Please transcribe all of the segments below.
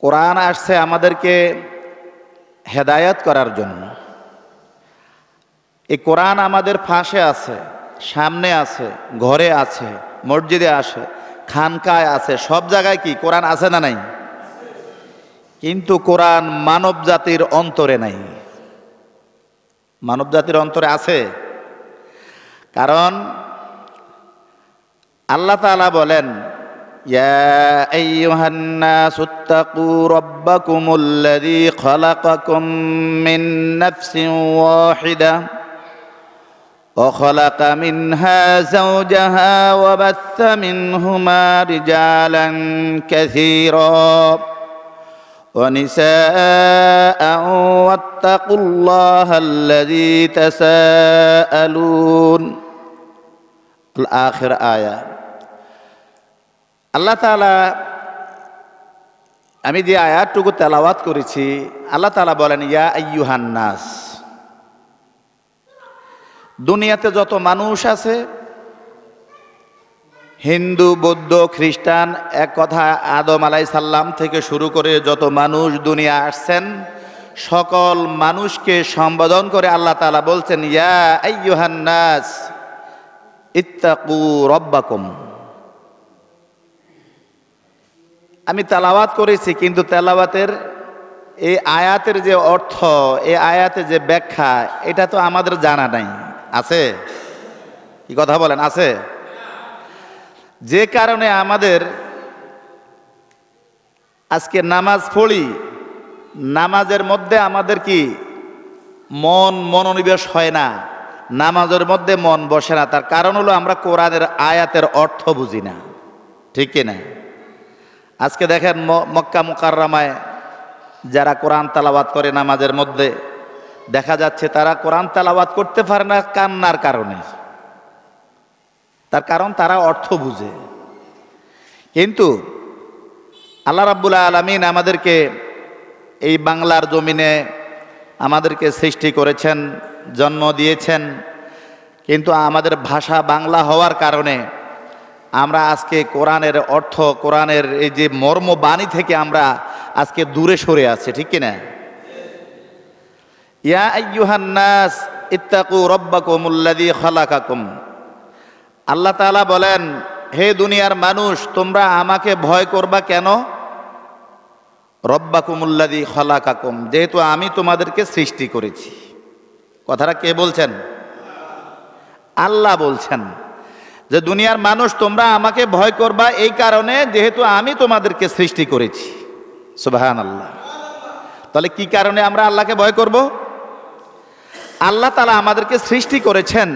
কোরআন আসছে আমাদেরকে হেদায়েত করার জন্য। এই কোরআন আমাদের পাশে আছে, সামনে আছে, ঘরে আছে, মসজিদে আছে, খানকায় আছে, সব জায়গায় কি কোরআন আছে না নাই? কিন্তু কোরআন মানব জাতির অন্তরে নাই। মানব জাতির অন্তরে আছে, কারণ আল্লাহ তাআলা বলেন, ইয়া আইয়ুহান নাসুত্তাকু রাব্বাকুমুল্লাযী খালাকাকুম মিন নাফসিন ওয়াহিদা ওয়া খালাকা মিনহা যাওজাহা ওয়া বাথা মিনহুমা রিজালান কাসীরা ওয়া নিসাআন ওয়াত্তাকুল্লাহাল্লাযী তাসাআলুন আখির আয়া। আল্লাহ তাআলা, আমি যে আয়াতটুকু তেলাওয়াত করেছি, আল্লাহ তাআলা বলেন, ইয়া আইয়ুহান নাস, দুনিয়াতে যত মানুষ আছে, হিন্দু, বৌদ্ধ, খ্রিস্টান, এক কথা আদম আলাইহিস সালাম থেকে শুরু করে যত মানুষ দুনিয়া আসছেন, সকল মানুষকে সম্বোধন করে আল্লাহ তাআলা বলছেন, ইয়া আইয়ুহান নাস ইত্তাকু রাব্বাকুম। আমি তেলাওয়াত করেছি, কিন্তু তেলাওয়াতের এই আয়াতের যে অর্থ, এই আয়াতের যে ব্যাখ্যা, এটা তো আমাদের জানা নাই। আছে কি কথা বলেন? আছে। যে কারণে আমাদের আজকে নামাজ পড়ি, নামাজের মধ্যে আমাদের কি মনোনিবেশ হয় না, নামাজের মধ্যে মন বসে না। তার কারণ হলো আমরা কোরআনের আয়াতের অর্থ বুঝি না, ঠিক কিনা? আজকে দেখেন মক্কা মুকাররমায় যারা কোরআন তেলাওয়াত করে নামাজের মধ্যে, দেখা যাচ্ছে তারা কোরআন তেলাওয়াত করতে পারে না কান্নার কারণে। তার কারণ তারা অর্থ বুঝে। কিন্তু আল্লাহ রাব্বুল আলামিন আমাদেরকে এই বাংলার জমিনে আমাদেরকে সৃষ্টি করেছেন, জন্ম দিয়েছেন, কিন্তু আমাদের ভাষা বাংলা হওয়ার কারণে আমরা আজকে কোরআনের অর্থ, কোরআনের এই যে মর্ম বাণী থেকে আমরা আজকে দূরে সরে আছি, ঠিক কিনা? ইয়া আইয়ুহান নাস ইত্তাকু রাব্বাকুমুল্লাযী খালাকাকুম। আল্লাহ তাআলা বলেন, হে দুনিয়ার মানুষ, তোমরা আমাকে ভয় করবা কেন? রাব্বাকুমুল্লাযী খালাকাকুম, যেহেতু আমি তোমাদেরকে সৃষ্টি করেছি। কথাটা কে বলছেন? আল্লাহ বলছেন যে দুনিয়ার মানুষ, তোমরা আমাকে ভয় করবা এই কারণে যেহেতু আমি তোমাদেরকে সৃষ্টি করেছি। সুবহানাল্লাহ। তাহলে কি কারণে আমরা আল্লাহকে ভয় করব? আল্লাহ তাআলা আমাদেরকে সৃষ্টি করেছেন,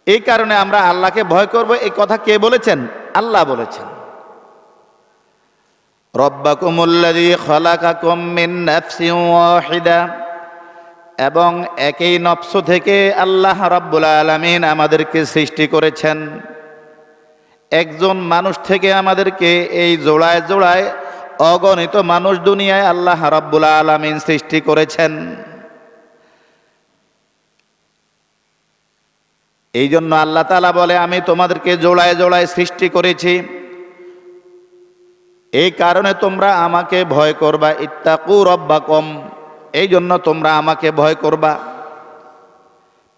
এই কারণে আমরা আল্লাহকে ভয় করব। এই কথা কে বলেছেন? আল্লাহ বলেছেন। রাব্বাকুমুল্লাযী খালাকাকুম মিন নাফসিন ওয়াহিদা, এবং একই নফস থেকে আল্লাহ রাব্বুল আলামিন আমাদেরকে সৃষ্টি করেছেন। একজন মানুষ থেকে আমাদেরকে এই জোড়ায় জোড়ায় অগণিত মানুষ দুনিয়ায় আল্লাহ রাব্বুল আলামিন সৃষ্টি করেছেন। এই জন্য আল্লাহ তাআলা বলে, আমি তোমাদেরকে জোড়ায় জোড়ায় সৃষ্টি করেছি, এই কারণে তোমরা আমাকে ভয় করবা। ইত্তাকু রাব্বাকুম, এই জন্য তোমরা আমাকে ভয় করবা।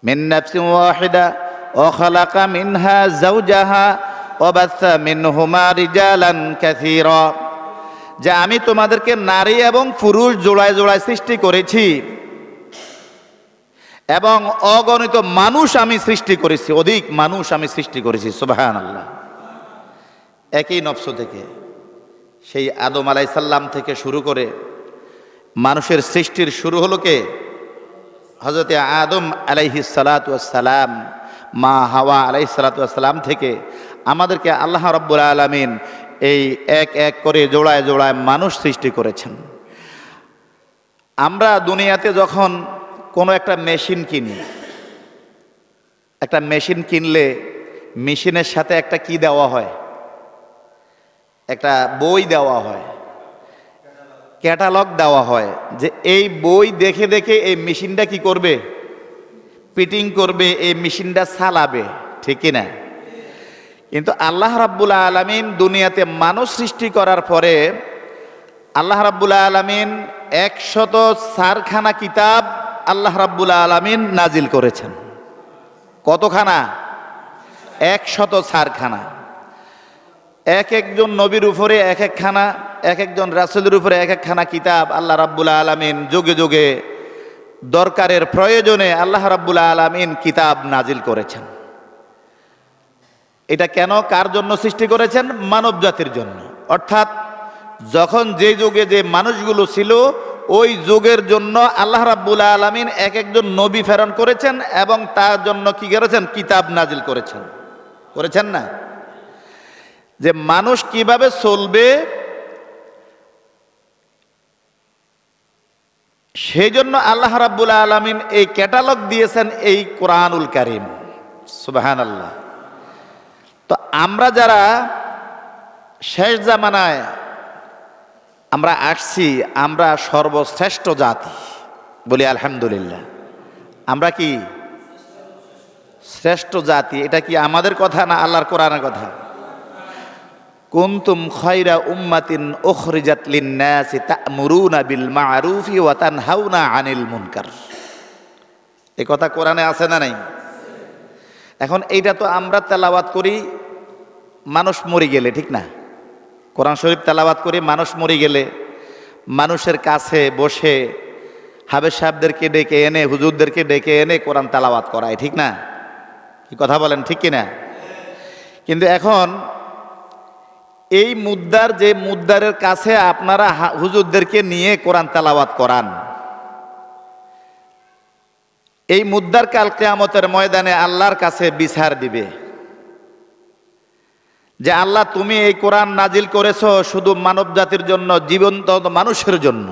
মিন নাফসিন ওয়াহিদা ওয়া খালাকা মিনহা যাওজাহা ওয়া বাথা মিনহুমা রিজালান কাসীরা, যে আমি তোমাদেরকে নারী এবং পুরুষ জোড়ায় জোড়ায় সৃষ্টি করেছি এবং অগণিত মানুষ আমি সৃষ্টি করেছি, অধিক মানুষ আমি সৃষ্টি করেছি। সুবহানাল্লাহ। একই নফস থেকে, সেই আদম আলাইহিস সালাম থেকে শুরু করে মানুষের সৃষ্টির শুরু হলো কে? হযরতে আদম আলাইহিস সালাতু ওয়াস সালাম, মা হাওয়া আলাইহিস সালাতু ওয়াস সালাম থেকে আমাদেরকে আল্লাহ রাব্বুল আলামিন এই এক এক করে জোড়ায় জোড়ায় মানুষ সৃষ্টি করেছেন। আমরা দুনিয়াতে যখন কোনো একটা মেশিন কিনি, একটা মেশিন কিনলে মেশিনের সাথে একটা কি দেওয়া হয়? একটা বই দেওয়া হয়, ক্যাটালগ দেওয়া হয়, যে এই বই দেখে দেখে এই মেশিনটা কি করবে? ফিটিং করবে, এই মেশিনটা চালাবে, ঠিক কিনা? কিন্তু আল্লাহ রাব্বুল আলামিন দুনিয়াতে মানুষ সৃষ্টি করার পরে আল্লাহ রাব্বুল আলামিন 104খানা কিতাব আল্লাহ রাব্বুল আলামিন নাজিল করেছেন। কতখানা? 104খানা। এক একজন নবীর উপরে এক একখানা, এক একজন রাসূলের উপরে এক একখানা কিতাব আল্লাহ রাব্বুল আলামিন যুগে যুগে দরকারের প্রয়োজনে আল্লাহ রাব্বুল আলামিন কিতাব নাজিল করেছেন। এটা কেন, কার জন্য সৃষ্টি করেছেন? মানব জাতির জন্য। অর্থাৎ যখন যে যুগে যে মানুষগুলো ছিল ওই যুগের জন্য আল্লাহ রাব্বুল আলামিন এক একজন নবী প্রেরণ করেছেন এবং তার জন্য কি করেছেন? কিতাব নাজিল করেছেন। করেছেন না? যে মানুষ কিভাবে চলবে সেই জন্য আল্লাহ রাব্বুল আলামিন এই ক্যাটালগ দিয়েছেন এই কোরআনুল কারীম। সুবহানাল্লাহ। তো আমরা যারা শেষ জামানায় আমরা আসছি, আমরা সর্বশ্রেষ্ঠ জাতি, বলি আলহামদুলিল্লাহ। আমরা কি শ্রেষ্ঠ জাতি? এটা কি আমাদের কথা না আল্লাহর কোরআনের কথা? কুনতুম খায়রা উম্মাতিন উখরিজাত লিন-নাসি তা'মুরুনা বিল মা'রুফি ওয়া তানহাউনা আনিল মুনকার। এই কথা কোরআনে আছে না নাই? এখন এইটা তো আমরা তেলাওয়াত করি মানুষ মরে গেলে, ঠিক না? কোরআন শরীফ তেলাওয়াত করি মানুষ মরে গেলে, মানুষের কাছে বসে হাবেজ সাহেবদেরকে ডেকে এনে, হুজুরদেরকে ডেকে এনে কোরআন তেলাওয়াত করায়, ঠিক না? কি কথা বলেন, ঠিক কিনা? কিন্তু এখন এই মুদ্দার, যে মুদ্দারের কাছে আপনারা হুজুরদেরকে নিয়ে কোরআন তেলাওয়াত করান, এই মুদ্দার কাল কিয়ামতের ময়দানে আল্লাহর কাছে বিচার দিবে যে আল্লাহ তুমি এই কোরআন নাজিল করেছো শুধু মানব জাতির জন্য, জীবন্ত মানুষের জন্য,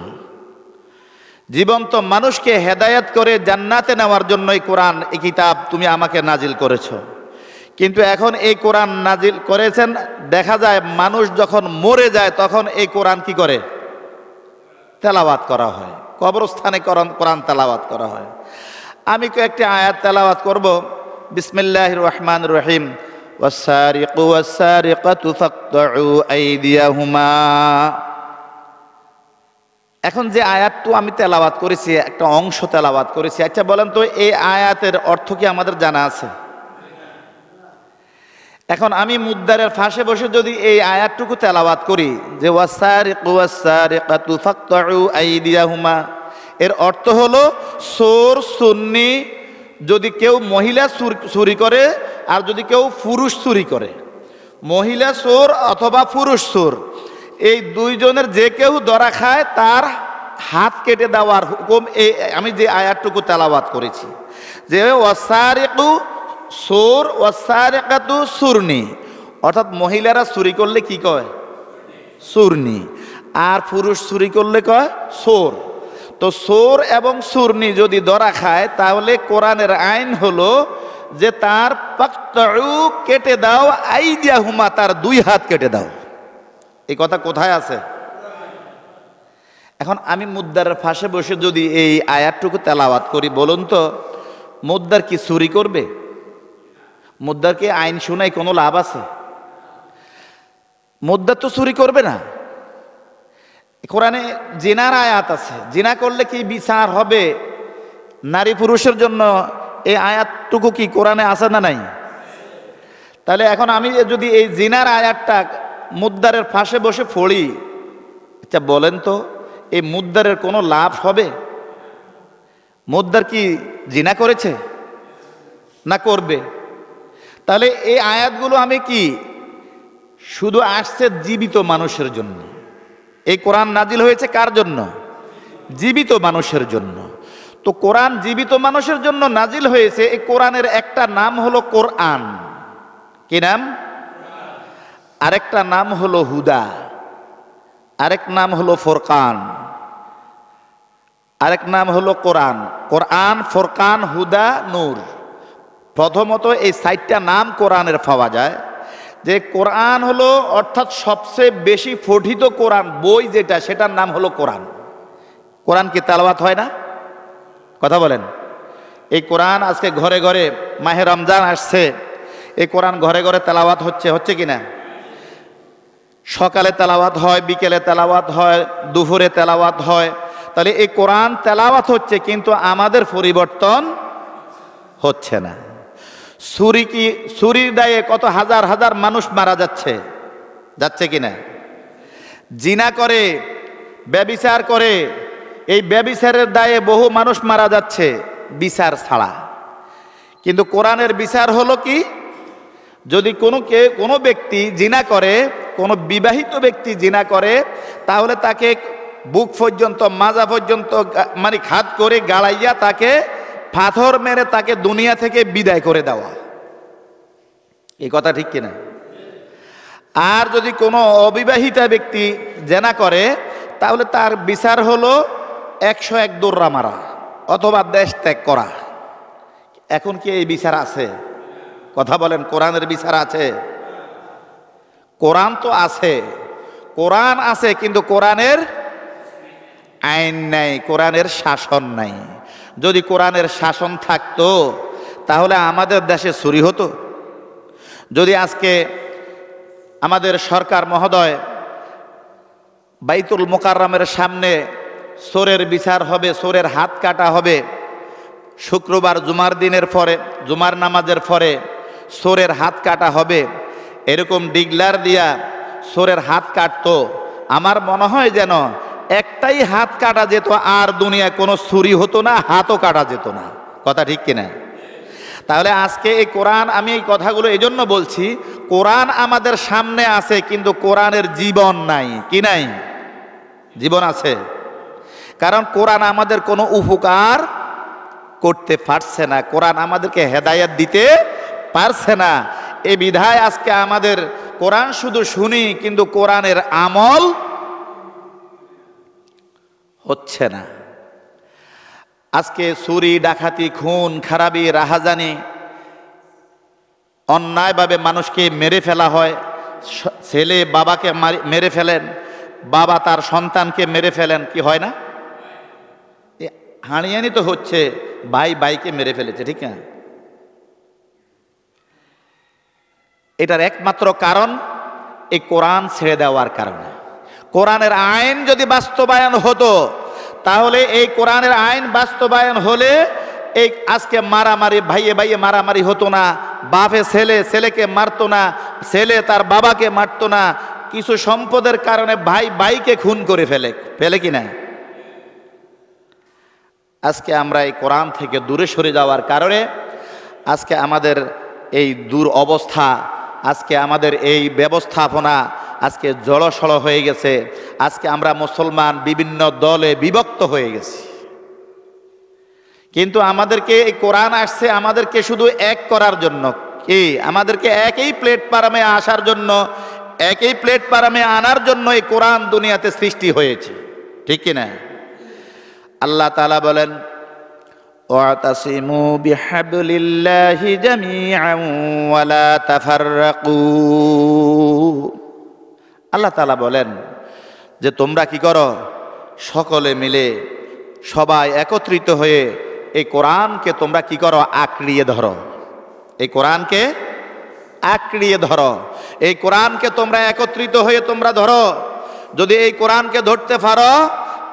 জীবন্ত মানুষকে হেদায়েত করে জান্নাতে নেওয়ার জন্য এই কোরআন, এই কিতাব তুমি আমাকে নাজিল করেছো। কিন্তু এখন এই কোরআন নাজিল করেছেন, দেখা যায় মানুষ যখন মরে যায় তখন এই কোরআন কি করে? তেলাওয়াত করা হয়, কবরস্থানে কোরআন তেলাওয়াত করা হয়। আমি কয়েকটি আয়াত তেলাওয়াত করব। বিসমিল্লাহির রহমানির রহিম। ওয়াস-সারিকু ওয়াস-সারিকাতু ফাকতাউ আইদিয়াহুমা। এখন যে আয়াতটা আমি তেলাওয়াত করেছি, একটা অংশ তেলাওয়াত করেছি, আচ্ছা বলেন তো এই আয়াতের অর্থ কি আমাদের জানা আছে? এখন আমি মুদ্দারের ফাঁসে বসে যদি এই আয়াতটুকু তেলাওয়াত করি যে ওয়াস-সারিকু ওয়াস-সারিকাতু ফাকতাউ আইদিয়াহুমা, এর অর্থ হলো চোর সুন্নি, যদি কেউ মহিলা চুরি করে আর যদি কেউ পুরুষ চুরি করে, মহিলা চোর অথবা পুরুষ চোর, এই দুইজনের যে কেউ ধরা খায় তার হাত কেটে দেওয়ার হুকুম এই আমি যে আয়াতটুকু তেলাওয়াত করেছি। যে ওয়াস-সারিকু চোর, ওয়াস-সারিকাতু চুরনি, অর্থাৎ মহিলারা চুরি করলে কি কয়? চুরনি। আর পুরুষ চুরি করলে কয় চোর। তো চোর এবং চুরনি যদি ধরা খায় তাহলে কোরআনের আইন হলো যে তার ফাকতাউ কেটে দাও আইদিয়াহুমা, তার দুই হাত কেটে দাও। এই কথা কোথায় আছে? এখন আমি মুদ্দারের ফাঁসে বসে যদি এই আয়াতটুকু তেলাওয়াত করি, বলুন তো মুদ্দার কি চুরি করবে? মুদ্দারকে আইন শোনায় কোনো লাভ আছে? মুদ্দার তো চুরি করবে না। কোরআনে জিনার আয়াত আছে, জিনা করলে কি বিচার হবে নারী পুরুষের জন্য, এই আয়াতটুকু কি কোরআনে আছে না নাই? তাহলে এখন আমি যদি এই জিনার আয়াতটা মুদ্দারের ফাঁসে বসে পড়ি, আচ্ছা বলেন তো এই মুদ্দারের কোনো লাভ হবে? মুদ্দার কি জিনা করেছে না করবে? তাহলে এই আয়াতগুলো আমি কি শুধু আসছে জীবিত মানুষের জন্য। এই কোরআন নাজিল হয়েছে কার জন্য? জীবিত মানুষের জন্য। তো কোরআন জীবিত মানুষের জন্য নাজিল হয়েছে। এই কোরআনের একটা নাম হলো কোরআন। কি নাম? আরেকটা নাম হলো হুদা, আরেক নাম হলো ফুরকান, আরেক নাম হলো কোরআন। কোরআন, ফুরকান, হুদা, নূর। প্রথমত এই 4টা নাম কোরআনের পাওয়া যায়। যে কোরআন হলো অর্থাৎ সবচেয়ে বেশি পঠিত কোরআন বই যেটা, সেটার নাম হলো কোরআন। কোরআন কি তেলাওয়াত হয় না? কথা বলেন। এই কোরআন আজকে ঘরে ঘরে, মাহে রমজান আসছে, এই কোরআন ঘরে ঘরে তেলাওয়াত হচ্ছে, হচ্ছে কিনা? সকালে তেলাওয়াত হয়, বিকেলে তেলাওয়াত হয়, দুপুরে তেলাওয়াত হয়। তাহলে এই কোরআন তেলাওয়াত হচ্ছে, কিন্তু আমাদের পরিবর্তন হচ্ছে না। ছুরির দায়ে কত হাজার হাজার মানুষ মারা যাচ্ছে কিনা? জিনা করে, ব্যভিচার করে, এই ব্যভিচারের দায়ে বহু মানুষ মারা যাচ্ছে বিচার ছাড়া। কিন্তু কোরআনের বিচার হলো কি? যদি কোনো ব্যক্তি জিনা করে, কোনো বিবাহিত ব্যক্তি জিনা করে, তাহলে তাকে বুক পর্যন্ত, মাজা পর্যন্ত মানে ঘাত করে গাড়াইয়া তাকে পাথর মেরে তাকে দুনিয়া থেকে বিদায় করে দেওয়া। এই কথা ঠিক কিনা? আর যদি কোনো অবিবাহিতা ব্যক্তি জেনা করে, তাহলে তার বিচার হলো 101 দৌড়া মারা অথবা দেশ ত্যাগ করা। এখন কি এই বিচার আছে? কথা বলেন, কোরআনের বিচার আছে? কোরআন তো আছে, কোরআন আছে, কিন্তু কোরআনের আইন নাই, কোরআনের শাসন নাই। যদি কোরআনের শাসন থাকতো তাহলে আমাদের দেশে চুরি হতো? যদি আজকে আমাদের সরকার মহোদয় বাইতুল মোকাররমের সামনে চোরের বিচার হবে, চোরের হাত কাটা হবে, শুক্রবার জুমার দিনের পরে, জুমার নামাজের পরে চোরের হাত কাটা হবে, এরকম ডিগলার দিয়া চোরের হাত কাটতো, আমার মনে হয় যেন একটাই হাত কাটা যেত, আর দুনিয়ায় কোনো চুরি হতো না, হাতও কাটা যেত না। কথা ঠিক কিনা? তাহলে আজকে এই কোরআন, আমি এই কথাগুলো এই জন্য বলছি, কোরআন আমাদের সামনে আছে, কিন্তু কোরআনের জীবন নাই। কি নাই? জীবন আছে। কারণ কোরআন আমাদের কোনো উপকার করতে পারছে না, কোরআন আমাদেরকে হেদায়েত দিতে পারছে না। এই বিধায় আজকে আমাদের কোরআন শুধু শুনি, কিন্তু কোরআনের আমল হচ্ছে না। আজকে চুরি, ডাকাতি, খুন খারাপি, রাহাজানি, অন্যায়ভাবে মানুষকে মেরে ফেলা হয়। ছেলে বাবাকে মেরে ফেলেন, বাবা তার সন্তানকে মেরে ফেলেন, কি হয় না? হানিয়ানি তো হচ্ছে, ভাই ভাইকে মেরে ফেলেছে, ঠিক না? এটার একমাত্র কারণ এই কোরআন ছেড়ে দেওয়ার কারণে। কোরআনের আইন যদি বাস্তবায়ন হতো, তাহলে এই কোরআনের আইন বাস্তবায়ন হলে এই আজকে মারামারি, ভাইয়ে ভাইয়ে মারামারি হতো না, বাপে ছেলেকে মারতো না, ছেলে তার বাবাকে মারতো না। কিছু সম্পদের কারণে ভাই ভাইকে খুন করে ফেলে কিনা? আজকে আমরা এই কোরআন থেকে দূরে সরে যাওয়ার কারণে আজকে আমাদের এই অবস্থা, আজকে আমাদের এই ব্যবস্থাপনা আজকে জড়সড় হয়ে গেছে। আজকে আমরা মুসলমান বিভিন্ন দলে বিভক্ত হয়ে গেছি। কিন্তু আমাদেরকে এই কোরআন আসছে আমাদেরকে শুধু এক করার জন্য, কি আমাদেরকে একই প্ল্যাটফর্মে আসার জন্য, একই প্ল্যাটফর্মে আনার জন্য এই কোরআন দুনিয়াতে সৃষ্টি হয়েছে, ঠিক কিনা? আল্লাহ তাআলা বলেন, ওয়াতাসিমু বিহাবলিল্লাহি জামিআন ওয়া লা তাফাররাকু। আল্লাহ তাআলা বলেন যে তোমরা কি করো? সকলে মিলে, সবাই একত্রিত হয়ে এই কোরআনকে তোমরা কি করো? আঁকড়িয়ে ধরো। এই কোরআনকে আঁকড়িয়ে ধরো, এই কোরআনকে তোমরা একত্রিত হয়ে তোমরা ধরো। যদি এই কোরআনকে ধরতে পারো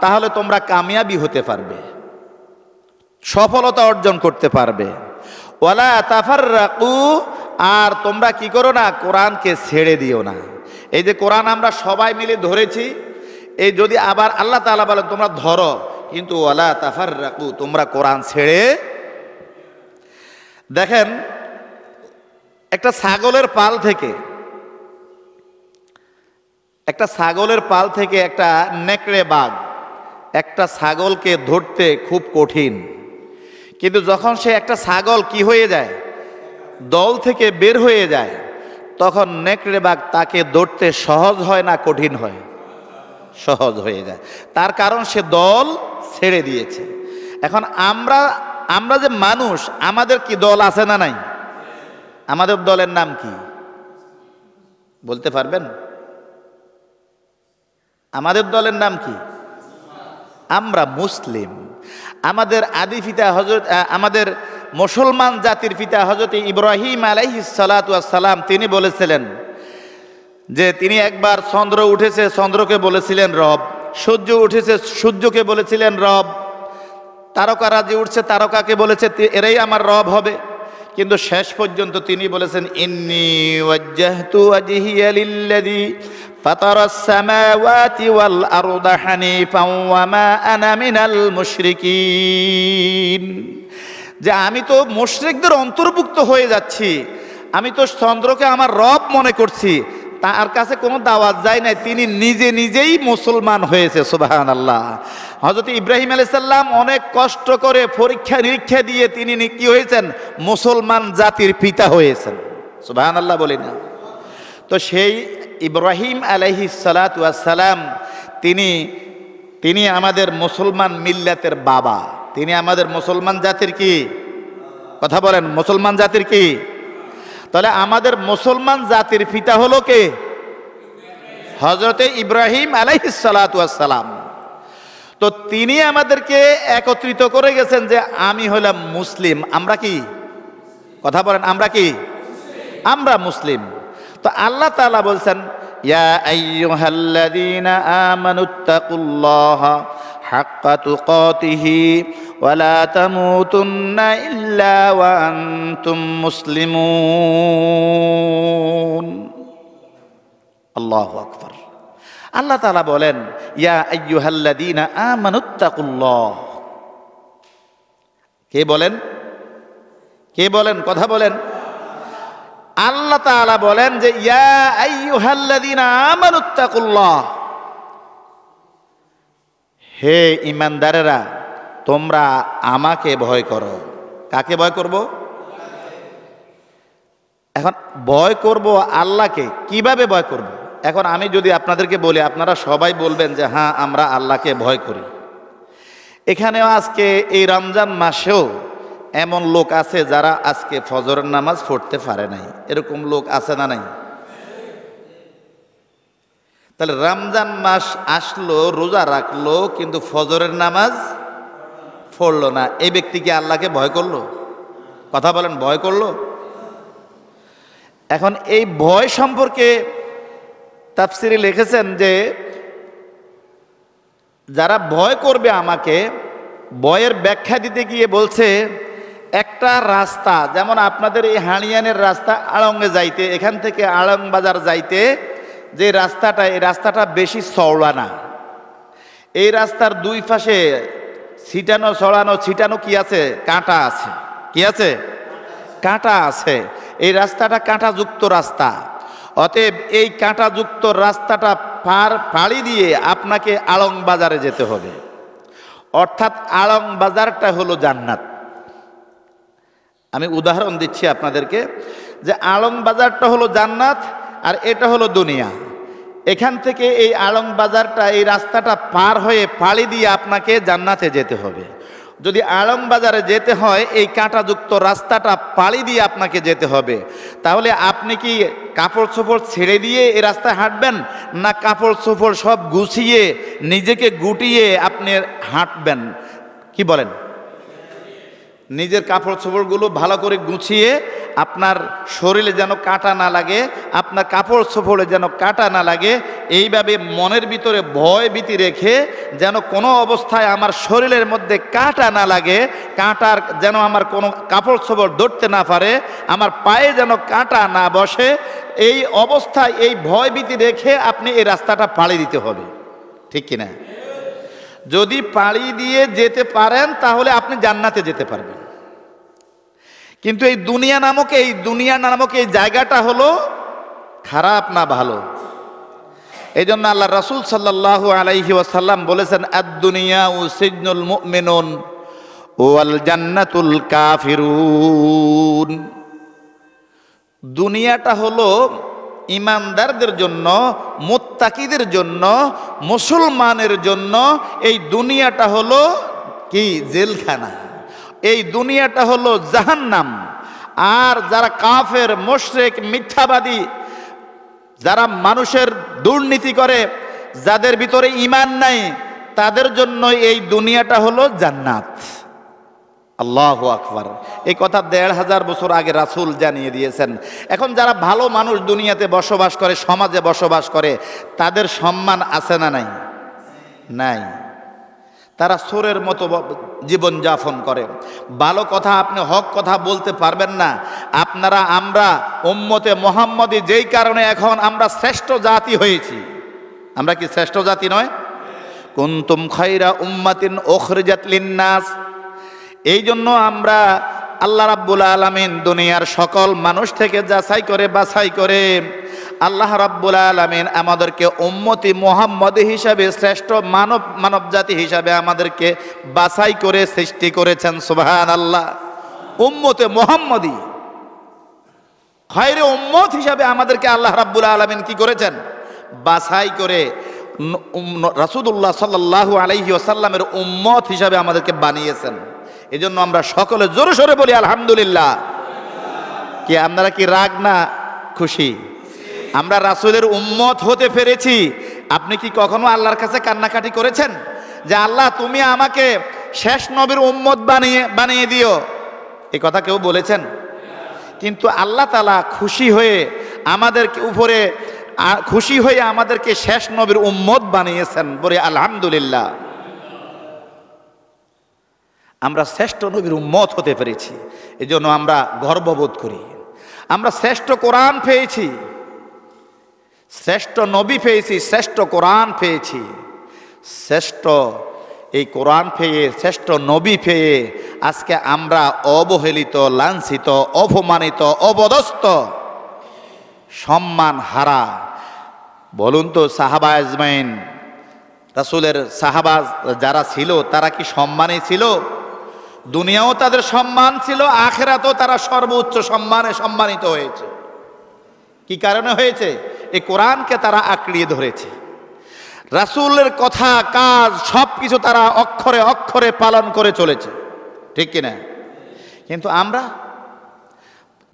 তাহলে তোমরা কামিয়াবি হতে পারবে, সফলতা অর্জন করতে পারবে। ওয়ালা তাফাররাকু, আর তোমরা কি করো না? কোরআনকে ছেড়ে দিও না। এই যে কোরআন আমরা সবাই মিলে ধরেছি, এই যদি আবার আল্লাহ তাআলা বলেন তোমরা ধরো, কিন্তু ওয়ালা তাফাররাকু, তোমরা কোরআন ছেড়ে। দেখেন, একটা ছাগলের পাল থেকে একটা নেকড়ে বাঘ একটা ছাগলকে ধরতে খুব কঠিন। কিন্তু যখন সে একটা ছাগল কি হয়ে যায়? দল থেকে বের হয়ে যায়, তখন নেকড়ে বাঘ তাকে ধরতে সহজ হয় না কঠিন হয়? সহজ হয়ে যায়। তার কারণ সে দল ছেড়ে দিয়েছে। এখন আমরা যে মানুষ, আমাদের কি দল আছে না নাই? আমাদের দলের নাম কি বলতে পারবেন? আমাদের দলের নাম কি? আমরা মুসলিম। আমাদের আদি পিতা আমাদের মুসলমান জাতির পিতা হযরত ইব্রাহিম আলাইহিস সালাতু ওয়াস সালাম, তিনি বলেছিলেন যে তিনি একবার চন্দ্র উঠেছে, চন্দ্রকে বলেছিলেন রব, সূর্য উঠেছে, সূর্যকে বলেছিলেন রব, তারকারাজি উঠছে, তারকাকে বলেছে এরাই আমার রব হবে। কিন্তু শেষ পর্যন্ত তিনি বলেছেন ইন্নী ওয়াজ্জাহতু ওয়াজহিয়া লিল্লাযী ফাতারাস সামাওয়াতি ওয়াল আরদা হানিফাও ওয়া মা আনা মিনাল মুশরিকিন, যে আমি তো মুশরিকদের অন্তর্ভুক্ত হয়ে যাচ্ছি, আমি তো চন্দ্রকে আমার রব মনে করছি, তার কাছে কোনো দাওয়াত যায় নাই, তিনি নিজে নিজেই মুসলমান হয়েছে। সুবহানাল্লাহ। হযরত ইব্রাহিম আলাইহিস সালাম অনেক কষ্ট করে পরীক্ষা নিরীক্ষা দিয়ে তিনি কি হয়েছেন? মুসলমান জাতির পিতা হয়েছেন। সুবহানাল্লাহ বলি না? তো সেই ইব্রাহিম আলাইহিস সালাতু ওয়াস সালাম তিনি আমাদের মুসলমান মিল্লাতের বাবা, তিনি আমাদের মুসলমান জাতির কি? কথা বলেন, মুসলমান জাতির কি? তাহলে আমাদের মুসলমান জাতির পিতা হলো কে? হযরতে ইব্রাহিম আলাইহিস সালাতু ওয়াস সালাম। তো তিনি আমাদেরকে একত্রিত করে গেছেন যে আমি হলাম মুসলিম। আমরা কি? কথা বলেন, আমরা কি? আমরা মুসলিম। তো আল্লাহ তাআলা বলছেন ইয়া আইয়ুহাল্লাযীনা আমানুত্তাকুল্লাহা হাক্কা তুকাতিহি ওয়া লা তামুতুন্না ইল্লা ওয়া আনতুম মুসলিমুন। আল্লাহু আকবার। আল্লাহ তাআলা বলেন ইয়া আইয়ুহাল্লাযীনা আমানুত্তাকুল্লাহ। কে বলেন? কে বলেন? কথা বলেন। আল্লাহ তাআলা বলেন যে ইয়া আইয়ুহাল্লাযীনা আমানুত্তাকুল্লাহ, হে ঈমানদারেরা তোমরা আমাকে ভয় করো। কাকে ভয় করব? এখন ভয় করব আল্লাহকে। কিভাবে ভয় করব? এখন আমি যদি আপনাদেরকে বলি, আপনারা সবাই বলবেন যে হ্যাঁ আমরা আল্লাহকে ভয় করি। এখানেও আজকে এই রমজান মাসেও এমন লোক আছে যারা আজকে ফজরের নামাজ পড়তে পারে নাই। এরকম লোক আছে না নাই? তাহলে রমজান মাস আসলো, রোজা রাখলো, কিন্তু ফজরের নামাজ পড়লো না। এই ব্যক্তি কি আল্লাহকে ভয় করলো? কথা বলেন, ভয় করলো? এখন এই ভয় সম্পর্কে তাফসিরে লিখেছেন যে যারা ভয় করবে আমাকে, ভয়ের ব্যাখ্যা দিতে গিয়ে বলছে একটা রাস্তা, যেমন আপনাদের এই হানিয়ানের রাস্তা আড়ঙ্গে যাইতে, এখান থেকে আড়ং বাজার যাইতে যে রাস্তাটা, এই রাস্তাটা বেশি চওড়া না। এই রাস্তার দুই পাশে ছিটানো ছড়ানো, ছিটানো কি আছে? কাঁটা আছে। কি আছে? কাঁটা আছে। এই রাস্তাটা কাঁটাযুক্ত রাস্তা। অতএব এই কাঁটাযুক্ত রাস্তাটা পাড়ি দিয়ে আপনাকে আড়ং বাজারে যেতে হবে। অর্থাৎ আড়ং বাজারটা হলো জান্নাত। আমি উদাহরণ দিচ্ছি আপনাদেরকে যে আড়ং বাজারটা হলো জান্নাত আর এটা হলো দুনিয়া। এখান থেকে এই আড়ং বাজারটা, এই রাস্তাটা পার হয়ে পাড়ি দিয়ে আপনাকে জান্নাতে যেতে হবে। যদি আড়ং বাজারে যেতে হয় এই কাঁটাযুক্ত রাস্তাটা পাড়ি দিয়ে আপনাকে যেতে হবে, তাহলে আপনি কি কাপড় চোপড় ছেড়ে দিয়ে এই রাস্তায় হাঁটবেন, না কাপড় চোপড় সব গুছিয়ে নিজেকে গুটিয়ে আপনি হাঁটবেন? কি বলেন? নিজের কাপড় চোপড়গুলো ভালো করে গুছিয়ে, আপনার শরীরে যেন কাঁটা না লাগে, আপনার কাপড় চোপড়ে যেন কাঁটা না লাগে, এইভাবে মনের ভিতরে ভয় ভীতি রেখে যেন কোনো অবস্থায় আমার শরীরের মধ্যে কাঁটা না লাগে, কাঁটার যেন আমার কোনো কাপড় চোপড় ধরতে না পারে, আমার পায়ে যেন কাঁটা না বসে, এই অবস্থায় এই ভয় ভীতি রেখে আপনি এই রাস্তাটা পাড়ি দিতে হবে। ঠিক কিনা? যদি পাড়ি দিয়ে যেতে পারেন তাহলে আপনি জান্নাতে যেতে পারবেন। কিন্তু এই দুনিয়া নামক এই জায়গাটা হলো খারাপ না ভালো। এই জন্য আল্লাহ রাসূল সাল্লাল্লাহু আলাইহি ওয়াসাল্লাম বলেছেন আদ-দুনিয়া সিজনুল মুমিনুন ওয়াল জান্নাতুল কাফিরুন। দুনিয়াটা হলো ইমানদারদের জন্য, মুত্তাকিদের জন্য, মুসলমানের জন্য এই দুনিয়াটা হলো কি? জেলখানা। এই দুনিয়াটা হলো জাহান্নাম। আর যারা কাফের, মুশরিক, মিথ্যাবাদী, যারা মানুষের দুর্নীতি করে, যাদের ভিতরে ঈমান নাই, তাদের জন্য এই দুনিয়াটা হলো জান্নাত। আল্লাহু আকবার। এই কথা ১৫০০ বছর আগে রাসূল জানিয়ে দিয়েছেন। এখন যারা ভালো মানুষ দুনিয়াতে বসবাস করে, সমাজে বসবাস করে, তাদের সম্মান আছে না নাই? নাই। তারা চোরের মতো জীবন যাপন করে। ভালো কথা, আপনি হক কথা বলতে পারবেন না। আপনারা, আমরা উম্মতে মুহাম্মদী, যেই কারণে এখন আমরা শ্রেষ্ঠ জাতি হয়েছি। আমরা কি শ্রেষ্ঠ জাতি নয়? কুনতুম খায়রা উম্মাতিন উখরিজাত লিন্নাস। এই জন্য আমরা, আল্লাহ রাব্বুল আলামিন দুনিয়ার সকল মানুষ থেকে যাচাই করে বাছাই করে আল্লাহ রাব্বুল আলামিন আমাদেরকে উম্মতি মুহাম্মদী হিসাবে, শ্রেষ্ঠ মানব জাতি হিসাবে আমাদেরকে বাছাই করে সৃষ্টি করেছেন। সুবহানাল্লাহ। উম্মতে মুহাম্মদী, খায়রে উম্মত হিসাবে আমাদেরকে আল্লাহ রাব্বুল আলামিন কি করেছেন? বাছাই করে রাসূলুল্লাহ সাল্লাল্লাহু আলাইহি ওয়াসাল্লামের উম্মত হিসাবে আমাদেরকে বানিয়েছেন। এই জন্য আমরা সকলে জোরে সোরে বলি আলহামদুলিল্লাহ। কি আপনারা কি রাগ না খুশি? আমরা রাসূলের উম্মত হতে পেরেছি। আপনি কি কখনো আল্লাহর কাছে কান্নাকাটি করেছেন যে আল্লাহ তুমি আমাকে শেষ নবীর উম্মত বানিয়ে দিও? এই কথা কেউ বলেছেন? কিন্তু আল্লাহ তাআলা খুশি হয়ে আমাদেরকে উপরে খুশি হয়ে আমাদেরকে শেষ নবীর উম্মত বানিয়েছেন। বলি আলহামদুলিল্লাহ। আমরা শ্রেষ্ঠ নবীর উম্মত হতে পেরেছি, এই জন্য আমরা গর্ববোধ করি। আমরা শ্রেষ্ঠ কোরআন পেয়েছি, শ্রেষ্ঠ নবী পেয়েছি, শ্রেষ্ঠ কোরআন পেয়েছি। শ্রেষ্ঠ এই কোরআন পেয়ে, শ্রেষ্ঠ নবী পেয়ে আজকে আমরা অবহেলিত, লাঞ্ছিত, অপমানিত, অপদস্থ, সম্মান হারা। বলুন তো, সাহাবা আজমাইন, রাসূলের সাহাবা যারা ছিল তারা কি সম্মানী ছিল? দুনিয়াও তাদের সম্মান ছিল, আখিরাতেও তারা সর্বোচ্চ সম্মানে সম্মানিত হয়েছে। কি কারণে হয়েছে? এই কোরআনকে তারা আঁকড়িয়ে ধরেছে। রাসূলের কথা, কাজ সব কিছু তারা অক্ষরে অক্ষরে পালন করে চলেছে, ঠিক কিনা? কিন্তু আমরা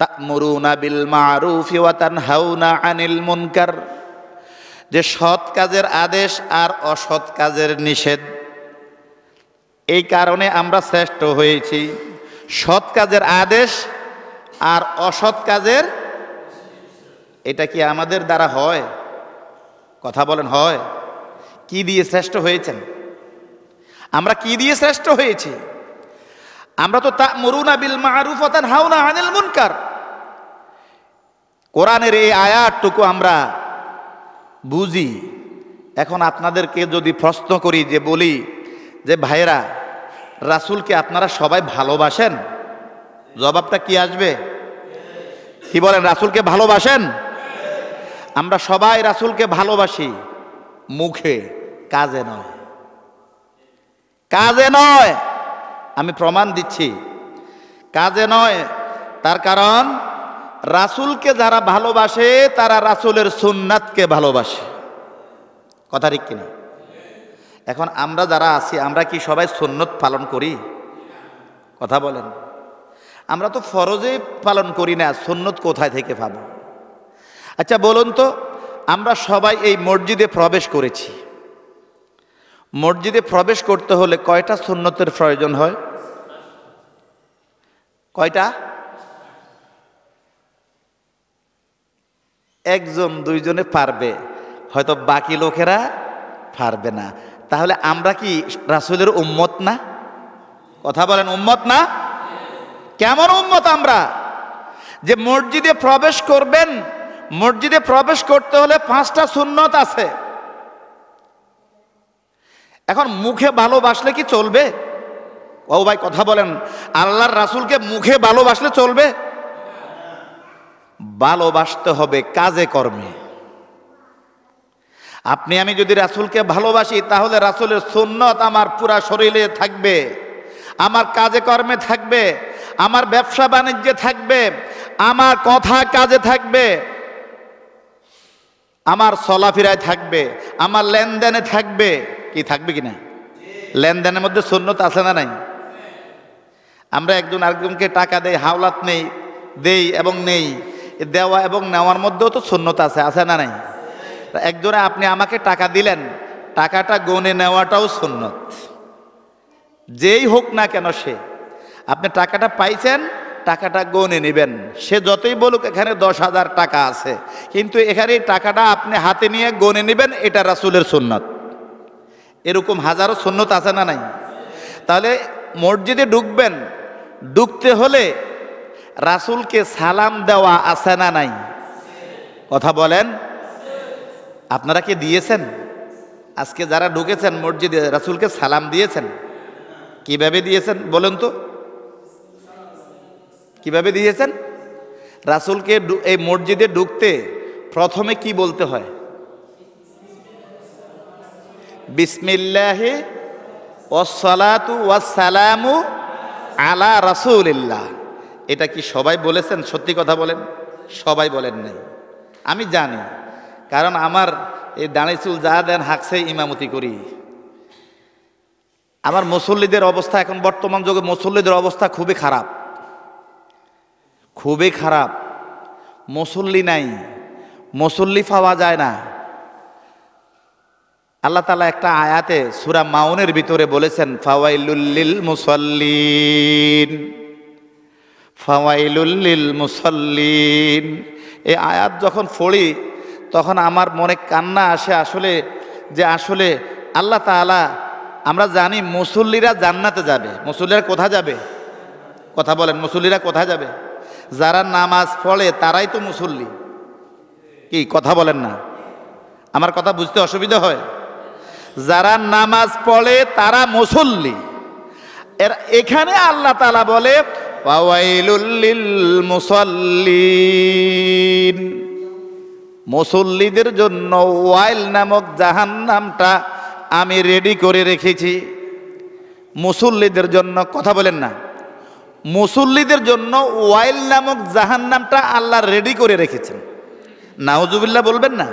তা'মুরুনা বিল মা'রুফি ওয়া তানহাউনা আনিল মুনকার, যে সৎ কাজের আদেশ আর অসৎ কাজের নিষেধ, এই কারণে আমরা শ্রেষ্ঠ হয়েছি। সৎ কাজের আদেশ আর অসৎ কাজের, এটা কি আমাদের দ্বারা হয়? কথা বলেন, হয়? কি দিয়ে শ্রেষ্ঠ হয়েছেন? আমরা কি দিয়ে শ্রেষ্ঠ হয়েছি? আমরা তো তা'মুরুনা বিল মা'রুফ ওয়া তানহাউনা আনিল মুনকার। কোরআনের এই আয়াতটুকু আমরা বুঝি। এখন আপনাদেরকে যদি প্রশ্ন করি, যে বলি যে ভাইরা, রাসূলকে আপনারা সবাই ভালোবাসেন? জবাবটা কি আসবে? কি বলেন, রাসূলকে ভালোবাসেন? আমরা সবাই রাসূলকে ভালোবাসি, মুখে, কাজে নয়। কাজে নয়, আমি প্রমাণ দিচ্ছি, কাজে নয়। তার কারণ রাসূলকে যারা ভালোবাসে তারা রাসূলের সুন্নাতকে ভালোবাসে। কথা ঠিক কিনা? এখন আমরা যারা আছি, আমরা কি সবাই সুন্নত পালন করি? কথা বলেন। আমরা তো ফরজে পালন করি না, সুন্নত কোথায় থেকে পাবো? আচ্ছা বলুন তো, আমরা সবাই এই মসজিদে প্রবেশ করেছি। মসজিদে প্রবেশ করতে হলে কয়টা সুন্নতের প্রয়োজন হয়? কয়টা? একজন দুইজনে পারবে, হয়তো বাকি লোকেরা পারবে না। তাহলে আমরা কি রাসূলের উম্মত না? কথা বলেন, উম্মত না? কেমন উম্মত আমরা, যে মসজিদে প্রবেশ করবেন, মসজিদে প্রবেশ করতে হলে 5টা সুন্নত আছে। এখন মুখে ভালোবাসলে কি চলবে? ও ভাই কথা বলেন, আল্লাহর রাসূলকে মুখে ভালোবাসলে চলবে? ভালোবাসতে হবে কাজে কর্মে। আপনি আমি যদি রাসূলকে ভালোবাসি, তাহলে রাসূলের সুন্নত আমার পুরা শরীরে থাকবে, আমার কাজে কর্মে থাকবে, আমার ব্যবসা বাণিজ্যে থাকবে, আমার কথা কাজে থাকবে, আমার চলাফেরায় থাকবে, আমার লেনদেনে থাকবে। কি থাকবে কিনা? লেনদেনের মধ্যে সুন্নত আছে না নাই? আমরা একজন আরেকজনকে টাকা দেই, হাওলাত নেই, দেই এবং নেই, দেওয়া এবং নেওয়ার মধ্যেও তো সুন্নত আছে, আছে না নাই? একজনে আপনি আমাকে টাকা দিলেন, টাকাটা গনে নেওয়াটাও সুন্নত, যেই হোক না কেন সে। আপনি টাকাটা পাইছেন, টাকাটা গনে নেবেন। সে যতই বলুক এখানে 10,000 টাকা আছে, কিন্তু এখানে এই টাকাটা আপনি হাতে নিয়ে গনে নেবেন, এটা রাসূলের সুন্নাত। এরকম হাজারো সুন্নত আছে না নাই? তাহলে মসজিদে ঢুকবেন, ঢুকতে হলে রাসূলকে সালাম দেওয়া আছে না নাই? কথা বলেন। আপনারা কি দিয়েছেন? আজকে যারা ঢুকেছেন মসজিদে রাসূলকে সালাম দিয়েছেন? কিভাবে দিয়েছেন বলেন তো? কিভাবে দিয়েছেন? রাসূলকে এই মসজিদে ঢুকতে প্রথমে কি বলতে হয়? বিসমিল্লাহি ওয়াসসালাতু ওয়াসসালামু আলা রাসূলিল্লাহ। এটা কি সবাই বলেছেন? সত্যি কথা বলেন, সবাই বলেন নাই। আমি জানি, কারণ আমার এই দাঁড়ি চুল যা দেন হাঁকছে ইমামতি করি। আমার মুসল্লিদের অবস্থা এখন বর্তমান যুগে মুসল্লিদের অবস্থা খুবই খারাপ, খুবই খারাপ। মুসল্লি নাই, মুসল্লি পাওয়া যায় না। আল্লাহ তাআলা একটা আয়াতে সূরা মাউনের ভিতরে বলেছেন, ফাওয়াইলুল লিল মুসাল্লিন, ফাওয়াইলুল লিল মুসাল্লিন। এই আয়াত যখন পড়ি তখন আমার মনে কান্না আসে, আসলে আল্লাহ তাআলা, আমরা জানি মুসল্লিরা জান্নাতে যাবে। মুসল্লিরা কোথায় যাবে? কথা বলেন, মুসল্লিরা কোথায় যাবে? যারা নামাজ পড়ে তারাই তো মুসল্লি। কি কথা বলেন না? আমার কথা বুঝতে অসুবিধা হয়? যারা নামাজ পড়ে তারা মুসল্লি। এখানে আল্লাহ তাআলা বলে ওয়াইলুল লিল মুসাল্লিন, মুসল্লিদের জন্য ওয়াইল নামক জাহান্নামটা আমি রেডি করে রেখেছি। মুসল্লিদের জন্য, কথা বলেন না, মুসল্লিদের জন্য ওয়াইল নামক জাহান্নামটা আল্লাহ রেডি করে রেখেছেন। নাউজুবিল্লাহ বলবেন না?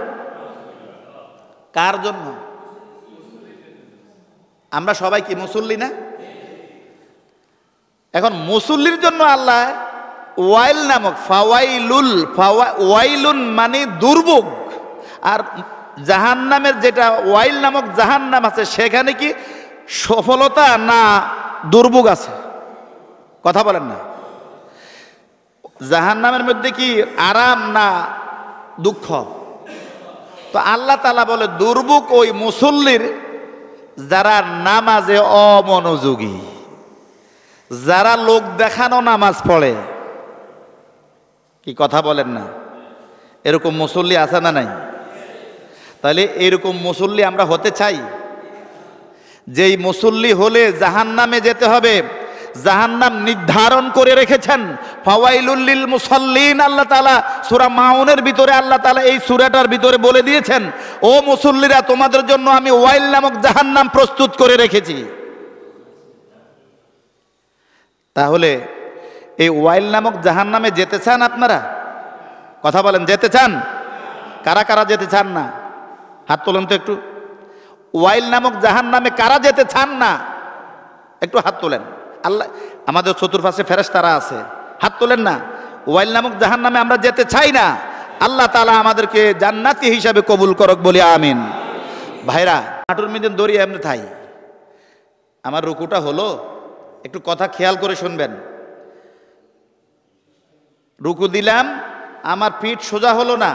কার জন্য? আমরা সবাই কি মুসল্লি না? এখন মুসল্লির জন্য আল্লাহ ওয়াইল নামক ওয়াইলুন মানে দুর্ভোগ, আর জাহান্নামের যেটা ওয়াইল নামক জাহান্নাম আছে সেখানে কি সফলতা না দুর্ভোগ আছে? কথা বলেন না। জাহান্নামের মধ্যে কি আরাম না দুঃখ? তো আল্লাহ তাআলা বলে দুর্ভোগ ওই মুসল্লির যারা নামাজে অমনোযোগী, যারা লোক দেখানো নামাজ পড়ে। কি কথা বলেন না? এরকম মুসল্লি আছে না নাই? তাহলে এরকম মুসল্লি আমরা হতে চাই? যেই মুসল্লি হলে জাহান্নামে যেতে হবে, জাহান্নাম নির্ধারণ করে রেখেছেন। ফাওয়াইলুল লিল মুসাল্লিন, আল্লাহ তাআলা সূরা মাউনের ভিতরে আল্লাহ তাআলা এই সূরাটার ভিতরে বলে দিয়েছেন, ও মুসল্লিরা তোমাদের জন্য আমি ওয়াইল নামক জাহান্নাম প্রস্তুত করে রেখেছি। তাহলে এই ওয়াইল নামক জাহান্নামে যেতে চান আপনারা? কথা বলেন, যেতে চান? কারা কারা যেতে চান না? হাত তোলেন তো একটু। ওয়াইল নামক জাহান্নামে কারা যেতে চান না? একটু হাত তোলেন। আল্লাহ, আমাদের চতুর্পাশে ফেরেশতারা আছে, হাত তোলেন না। ওয়াইল নামক জাহান্নামে আমরা যেতে চাই না। আল্লাহ তাআলা আমাদেরকে জান্নাতি হিসাবে কবুল করক, বলি আমিন। ভাইরা, হাঁটুর মধ্যে দড়ি এমনি থাই। আমার রুকুটা হলো, একটু কথা খেয়াল করে শুনবেন। রুকু দিলাম, আমার পিঠ সোজা হলো না,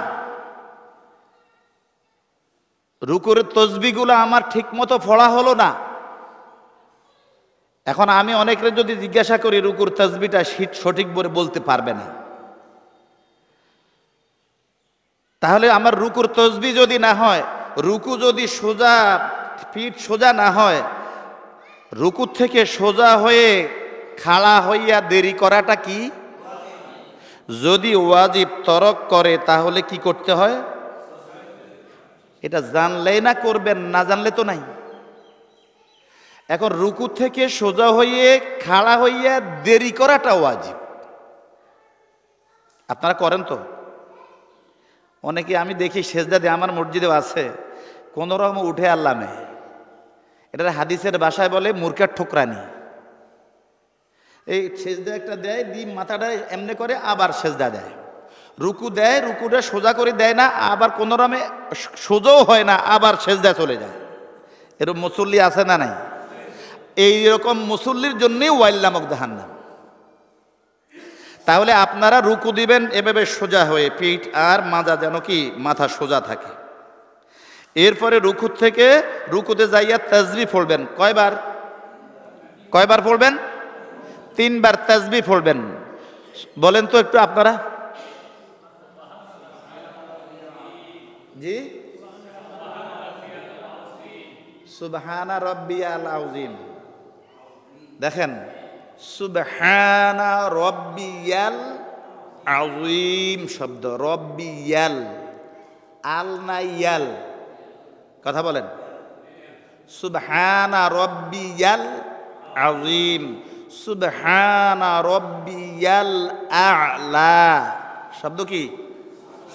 রুকুর তসবিহগুলো আমার ঠিক মতো পড়া হলো না। এখন আমি অনেকের যদি জিজ্ঞাসা করি রুকুর তসবিহটা সঠিক বলে বলতে পারবে না। তাহলে আমার রুকুর তসবিহ যদি না হয়, রুকু যদি সোজা, পিঠ সোজা না হয়, রুকু থেকে সোজা হয়ে খাড়া হইয়া দেরি করাটা কি? যদি ওয়াজিব তরক করে তাহলে কি করতে হয়? এটা জানলেই না করবেন, না জানলে তো নাই। এখন রুকু থেকে সোজা হয়ে খাড়া হইয়া দেরি করাটা ওয়াজিব। আপনারা করেন তো? অনেকে আমি দেখি সেজদা দিয়ে, আমার মসজিদেও আছে, কোন রকম উঠে আল্লামে। এটা হাদিসের ভাষায় বলে মূর্খের ঠোকরানি। এই সেজদা একটা দেয়, মাথাটা এমনি করে আবার সেজদা দেয়, রুকু দেয়, রুকুটা সোজা করে দেয় না, আবার কোন রকমে সোজাও হয় না, আবার সেজদা চলে যায়। এরকম মুসল্লি আছে না নাই? এইরকম মুসল্লির জন্যই ওয়াইল নামক জাহান্নাম। তাহলে আপনারা রুকু দিবেন এভাবে সোজা হয়ে, পিঠ আর মাজা যেন কি মাথা সোজা থাকে। এরপরে রুকু থেকে রুকুতে যাইয়া তাসবিহ পড়বেন। কয়বার? কয়বার পড়বেন? 3 বার তাসবিহ পড়বেন। বলেন তো একটু আপনারা। জি, সুবহানা রাব্বিয়াল আযীম। দেখেন, সুবহানা রাব্বিয়াল আযীম শব্দ, রব্বিয়াল, আল নাইয়াল, কথা বলেন। সুবহানা রাব্বিয়াল আযীম, সুবহানা রাব্বিয়াল আ'লা। শব্দ কি?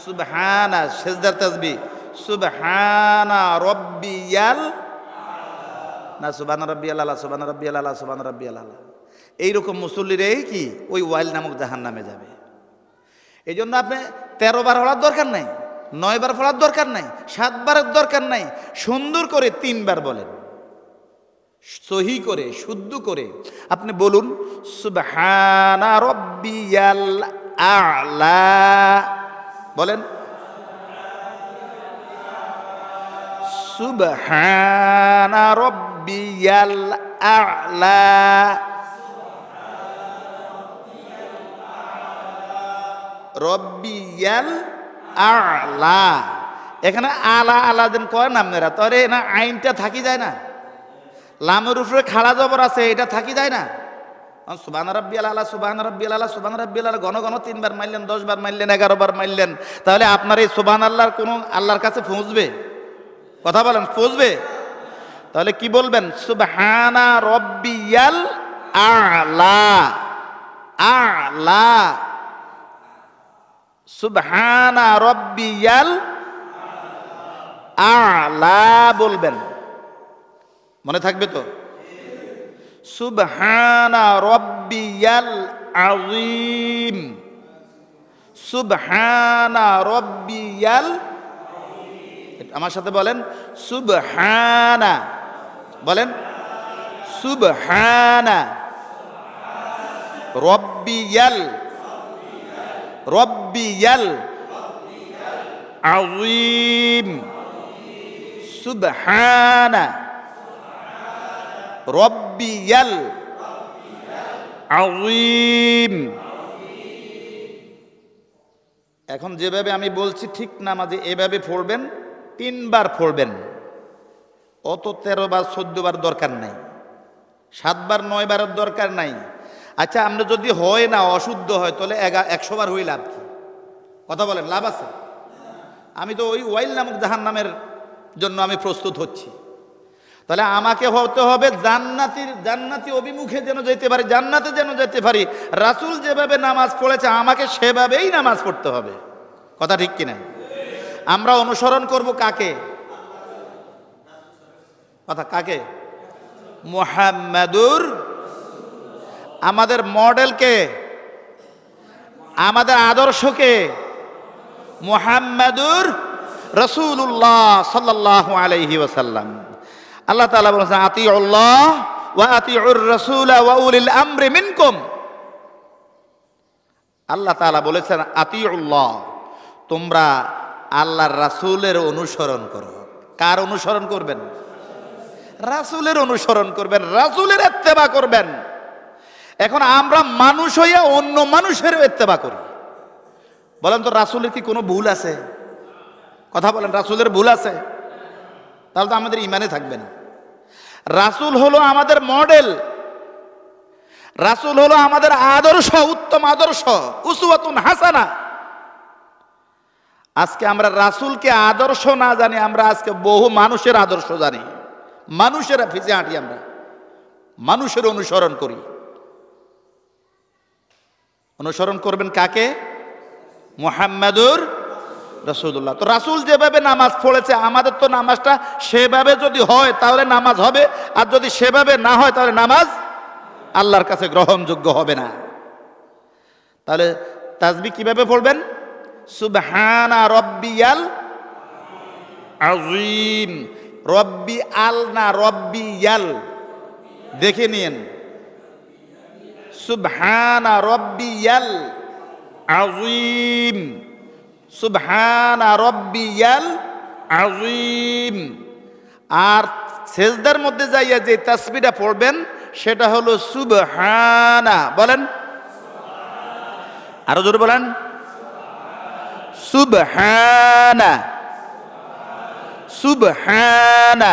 সুবহানা, সিজদার তাসবিহ, সুবহানা রাব্বিয়াল, না সুবহানা রাব্বিয়াল আ'লা, সুবহানা রাব্বিয়াল আ'লা, সুবহানা রাব্বিয়াল আ'লা। এইরকম মুসল্লিরাই কি ওই ওয়াইল নামক জাহান্নামে যাবে। এই জন্য আপনি 13 বার পড়ার দরকার নাই, 9 বার পড়ার দরকার নাই, 7 বারের দরকার নাই। সুন্দর করে 3 বার বলেন, সহি করে, শুদ্ধ করে আপনি বলুন সুবহানা রাব্বিয়াল আ'লা। বলেন সুবহানা রাব্বিয়াল আ'লা। রব্বিয়াল আ'লা। এখানে আলা আলা দেন কয় নামেরা, তবে না আইনটা থাকি যায় না, লামের উপরে খাড়া জবর আছে, এটা থাকি যায় না। সুবহানা রাব্বিয়াল আ'লা, সুবহানা রাব্বিয়াল আ'লা, সুবহানা রাব্বিয়াল আ'লা ঘন ঘন 3 বার মারলেন, 10 বার মারলেন, 11 বার মারলেন, তাহলে আপনার এই সুবহানাল্লাহর কোন আল্লাহর কাছে পৌঁছবে? কথা বলেন, পৌঁছবে? তাহলে কি বলবেন? সুবহানা রাব্বিয়াল আ'লা, আ'লা, সুবহানা রাব্বিয়াল আ'লা বলবেন। মনে থাকবে তো? সুবহানা রাব্বিয়াল আযীম, সুবহানা রাব্বিয়াল, আমার সাথে বলেন সুবহানা, বলেন সুবহানা রাব্বিয়াল, রাব্বিয়াল আযীম, সুবহানা রাব্বিয়াল আযীম। এখন যেভাবে আমি বলছি ঠিক নামাজে এভাবে পড়বেন, 3 বার পড়বেন। অত 13 বার 14 বার দরকার নাই, 7 বার 9 বারের দরকার নাই। আচ্ছা, আমরা যদি হয় না, অশুদ্ধ হয়, তাহলে 100 বার হই লাভ কি? কথা বলেন, লাভ আছে? আমি তো ওই ওয়াইল নামক জাহান্নামের জন্য আমি প্রস্তুত হচ্ছি। তাহলে আমাকে হতে হবে জান্নাতি অভিমুখে যেন যেতে পারি, জান্নাতে যেন যেতে পারি। রাসূল যেভাবে নামাজ পড়েছে আমাকে সেভাবেই নামাজ পড়তে হবে। কথা ঠিক কিনা? আমরা অনুসরণ করব কাকে? কথা কাকে? মুহাম্মাদুর, আমাদের মডেলকে, আমাদের আদর্শকে মুহাম্মাদুর রাসূলুল্লাহ সাল্লাল্লাহু আলাইহি ওয়াসাল্লাম। আল্লাহ তাআলা বলেছেন আতিউল্লাহ ওয়া আতিউর রাসূল ওয়া উলিল আমরি মিনকুম। আল্লাহ তাআলা বলেছেন আতিউল্লাহ, তোমরা আল্লাহর রাসূলের অনুসরণ করো। কার অনুসরণ করবেন? রাসূলের অনুসরণ করবেন, রাসূলের ইত্তেবা করবেন। এখন আমরা মানুষ হইয়া অন্য মানুষের ইত্তেবা করি। বলেন তো রাসূলের কি কোনো ভুল আছে? কথা বলেন, রাসূলের ভুল আছে? তাহলে তো আমাদের ইমানে থাকবে না। রাসূল হলো আমাদের মডেল, রাসূল হলো আমাদের আদর্শ, উত্তম আদর্শ, উসওয়াতুন হাসানা। আজকে আমরা রাসূলকে আদর্শ না জানি, আমরা আজকে বহু মানুষের আদর্শ জানি, মানুষের পিছে হাঁটি, আমরা মানুষের অনুসরণ করি। অনুসরণ করবেন কাকে? মুহাম্মাদুর রাসূলুল্লাহ। তো রাসূল যেভাবে নামাজ পড়েছে, আমাদের তো নামাজটা সেভাবে যদি হয় তাহলে নামাজ হবে, আর যদি সেভাবে না হয় তাহলে নামাজ আল্লাহর কাছে গ্রহণযোগ্য হবে না। তাহলে তাসবিহ কিভাবে পড়বেন? সুবহানা রাব্বিয়াল আযীম, রব্বি আল না রব্বিয়াল, দেখে নিন। সুবহানা রাব্বিয়াল আযীম, সুবহানা রাব্বিয়াল আযীম। আর সেজদার মধ্যে যাইয়া যে তাসবিহটা পড়বেন সেটা হলো সুবহানা, বলেন আরো জোরে বলেন, সুবহানা সুবহানা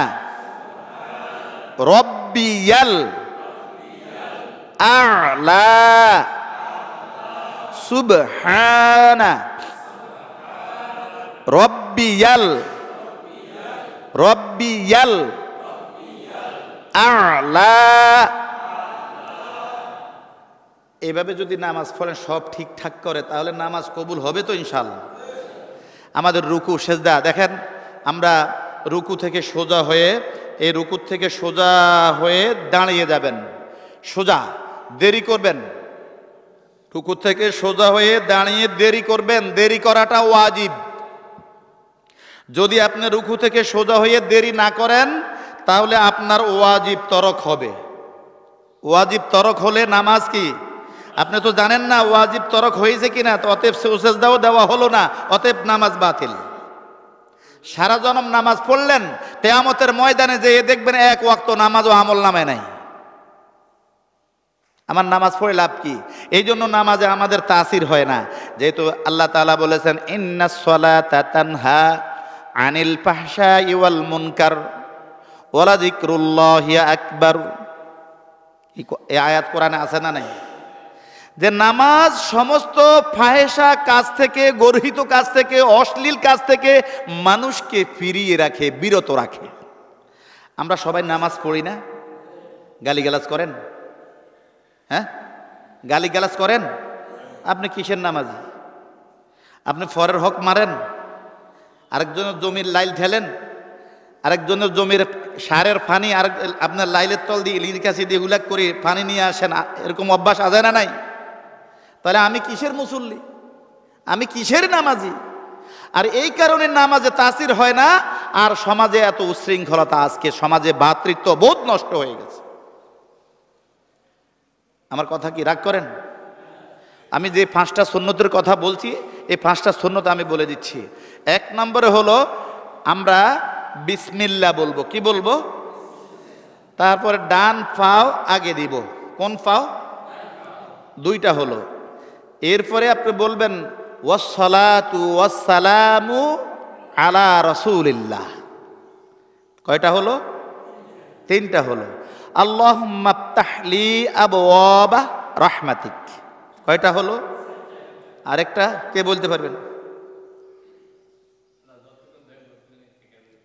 রাব্বিয়াল আ'লা, সুবহানা রাব্বিয়াল আ'লা। এভাবে যদি নামাজ পড়েন সব ঠিকঠাক করে তাহলে নামাজ কবুল হবে তো ইনশাআল্লাহ। আমাদের রুকু সেজদা দেখেন, আমরা রুকু থেকে সোজা হয়ে, এই রুকু থেকে সোজা হয়ে দাঁড়িয়ে যাবেন, সোজা দেরি করবেন, রুকু থেকে সোজা হয়ে দাঁড়িয়ে দেরি করবেন, দেরি করাটা ওয়াজিব। যদি আপনি রুকু থেকে সোজা হয়ে দেরি না করেন তাহলে আপনার ওয়াজিব তরক হবে। ওয়াজিব তরক হলে নামাজ কি আপনি তো জানেন না ওয়াজিব তরক হয়েছে কিনা, তো অতএব সেজদাও দেওয়া হলো না, অতএব নামাজ বাতিল। সারা জনম নামাজ পড়লেন, কিয়ামতের ময়দানে যেয়ে দেখবেন এক ওয়াক্ত নামাজও আমল নামায় নাই। আমার নামাজ পড়ে লাভ কি? এই জন্য নামাজে আমাদের তাসির হয় না, যেহেতু আল্লাহ তাআলা বলেছেন ইন্নাস সালাতা তানহা আনিল ফাহশাই ওয়াল মুনকার ওয়ালা যিকরুল্লাহি আকবার। এই আয়াত কোরআনে আছে না নাই? যে নামাজ সমস্ত ফাহেসা কাজ থেকে, গর্হিত কাজ থেকে, অশ্লীল কাজ থেকে মানুষকে ফিরিয়ে রাখে, বিরত রাখে। আমরা সবাই নামাজ পড়ি না? গালিগালাজ করেন? হ্যাঁ, গালিগালাজ করেন? আপনি কিসের নামাজি? আপনি ফরের হক মারেন, আরেকজনের জমির লাইল ঠেলেন, আরেকজনের জমির সারের পানি আর আপনার লাইলের তল দিয়ে লির কাছে দিয়ে হুলাক করে পানি নিয়ে আসেন, এরকম অভ্যাস আছে না নাই? তাহলে আমি কিসের মুসল্লি? আমি কিসের নামাজি? আর এই কারণে নামাজে তাসির হয় না। আর সমাজে এত উশৃঙ্খলতা, আজকে সমাজে ভ্রাতৃত্ব বোধ নষ্ট হয়ে গেছে। আমার কথা কি রাগ করেন? আমি যে 5টা সুন্নতের কথা বলছি, এই 5টা সুন্নত আমি বলে দিচ্ছি। 1 নম্বরে হলো আমরা বিসমিল্লাহ বলবো। কি বলবো? তারপরে ডান পাও আগে দিব। কোন পাও? 2টা হলো। এরপরে আপনি বলবেন ওয়াসসালাতু ওয়াসসালামু আলা রাসূলিল্লাহ। কয়টা হলো? 3টা হলো। আল্লাহুম্মা ফতাহলি আবওয়াবা রাহমাতিক। কয়টা হলো? আরেকটা কে বলতে পারবেন?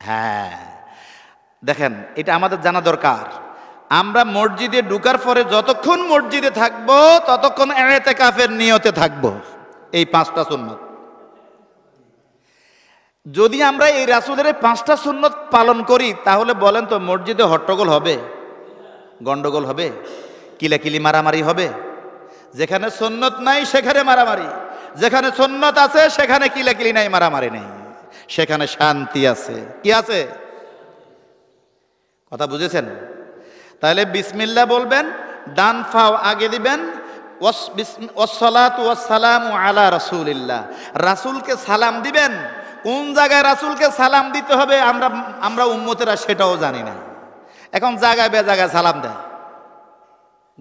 হ্যাঁ, দেখেন এটা আমাদের জানা দরকার। আমরা মসজিদে ঢুকার পরে যতক্ষণ মসজিদে থাকবো ততক্ষণ ইতিকাফের নিয়তে থাকবো। এই 5টা সুন্নত। যদি আমরা এই রাসূলের 5টা সুন্নত পালন করি তাহলে বলেন তো মসজিদে হট্টগোল হবে? গন্ডগোল হবে? কিলাকিলি মারামারি হবে? যেখানে সুন্নত নাই সেখানে মারামারি, যেখানে সুন্নত আছে সেখানে কিলাকিলি নাই, মারামারি নেই, সেখানে শান্তি আছে। কি আছে? কথা বুঝেছেন? তাহলে বিসমিল্লাহ বলবেন, ডান পাও আগে দিবেন, ওয়াসসালাতু ওয়াসসালামু আলা রাসূলিল্লাহ। রাসূলকে সালাম দিবেন। কোন জায়গায় রাসূলকে সালাম দিতে হবে আমরা উম্মতেরা সেটাও জানি না। এখন জায়গায় বেজায়গায় সালাম দেয়,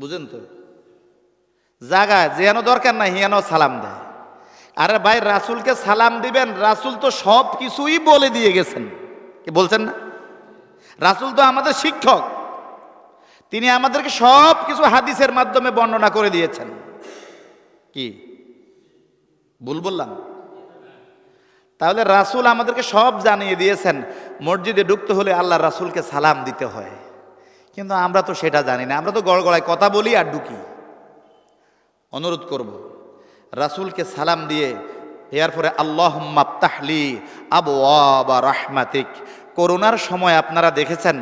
বুঝেন তো? জায়গায় যেন দরকার নাই হিয়ানো সালাম দেয়। আরে ভাই, রাসূলকে সালাম দিবেন, রাসূল তো সব কিছুই বলে দিয়ে গেছেন। কি বলছেন না? রাসূল তো আমাদের শিক্ষক, তিনি আমাদেরকে সব কিছু হাদিসের মাধ্যমে বর্ণনা করে দিয়েছেন। কি ভুল বললাম? তাহলে রাসূল আমাদেরকে সব জানিয়ে দিয়েছেন মসজিদে ঢুকতে হলে আল্লাহ রাসূলকে সালাম দিতে হয়, কিন্তু আমরা তো সেটা জানি না। আমরা তো গড়গড়ায় কথা বলি আর ঢুকি। অনুরোধ করব, রাসূলকে সালাম দিয়ে এরপরে আল্লাহুম্মা ফতাহলি আবওয়াবা রাহমাতিক। করোনার সময় আপনারা দেখেছেন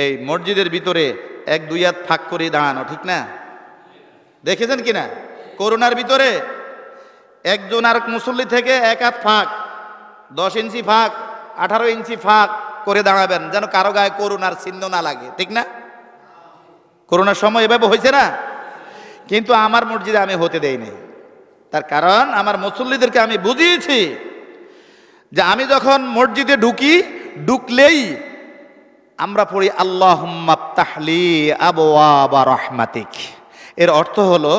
এই মসজিদের ভিতরে 1-2 হাত ফাঁক করে দাঁড়ানো, ঠিক না? দেখেছেন কিনা? করোনার ভিতরে একজন আর মুসল্লি থেকে 1 হাত ফাঁক, 10 ইঞ্চি ফাঁক, 18 ইঞ্চি ফাঁক করে দাঁড়াবেন, যেন কারো গায়ে করোনার চিহ্ন না লাগে, ঠিক না? করোনার সময় এভাবে হয়েছে না? কিন্তু আমার মসজিদে আমি হতে দেই নাই। তার কারণ আমার মুসল্লিদেরকে আমি বুঝিয়েছি যে আমি যখন মসজিদে ঢুকলেই আমরা পড়ি আল্লাহুম্মা ফতাহলি আবওয়াবা রাহমাতিক। এর অর্থ হলো,